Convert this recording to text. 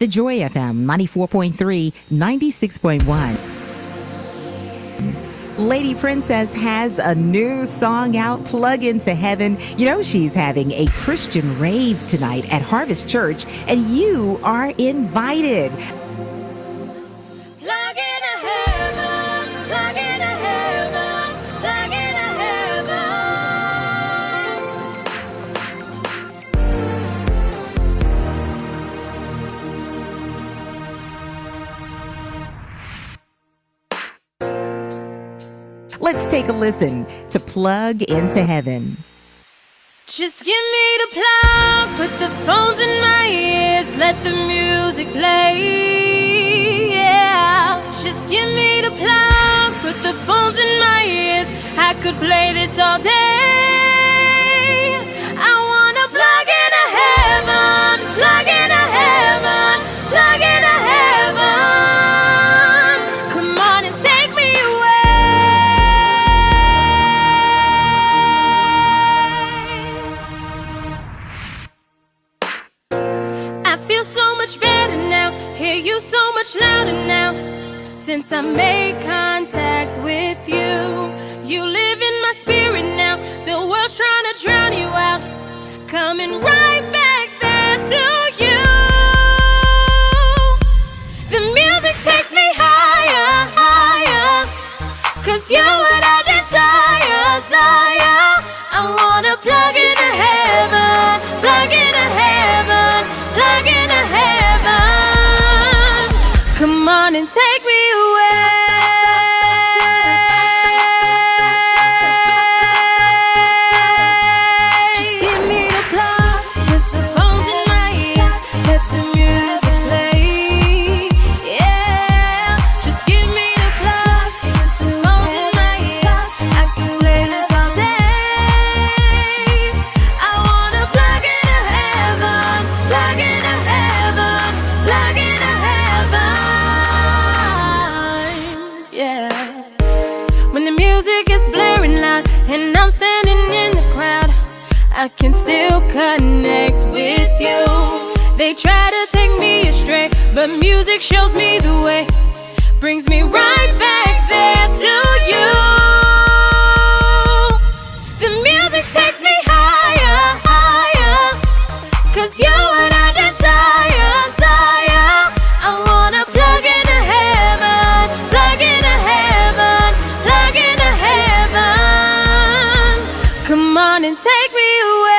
The Joy FM 94.3, 96.1. Lady Princess has a new song out, Plug Into Heaven. You know, she's having a Christian rave tonight at Harvest Church, and you are invited. Plug into heaven, plug into heaven, plug into heaven. Let's take a listen to Plug Into Heaven. Just give me the plug, put the phones in my ears, let the music play. Yeah, just give me the plug, put the phones in my ears. I could play this all day. I wanna plug into heaven, plug into heaven, plug into heaven. Come on and take me away. I feel so much better now, hear you so much louder now. Since I made contact with you, you live in my spirit now. The world's trying to drown you out, coming right back there to you. The music takes me higher, higher, 'cause you're what I desire, desire. I wanna plug into heaven, plug into heaven, plug into heaven. Come on and take me away. Just give me the plug, put the phones in my ears, let the music play. Yeah, just give me the plug, put the phones in my ears. I can play this all day. I wanna plug into heaven, plug into heaven, plug into heaven. Yeah. When the music is blaring loud and I'm standing in the crowd, I can still connect with you. They try to take me astray, but music shows me the way, brings me right back there to you. The music takes me higher, higher, 'cause you're what I desire, desire. I wanna plug into heaven, plug into heaven, plug into heaven. Come on and take me away.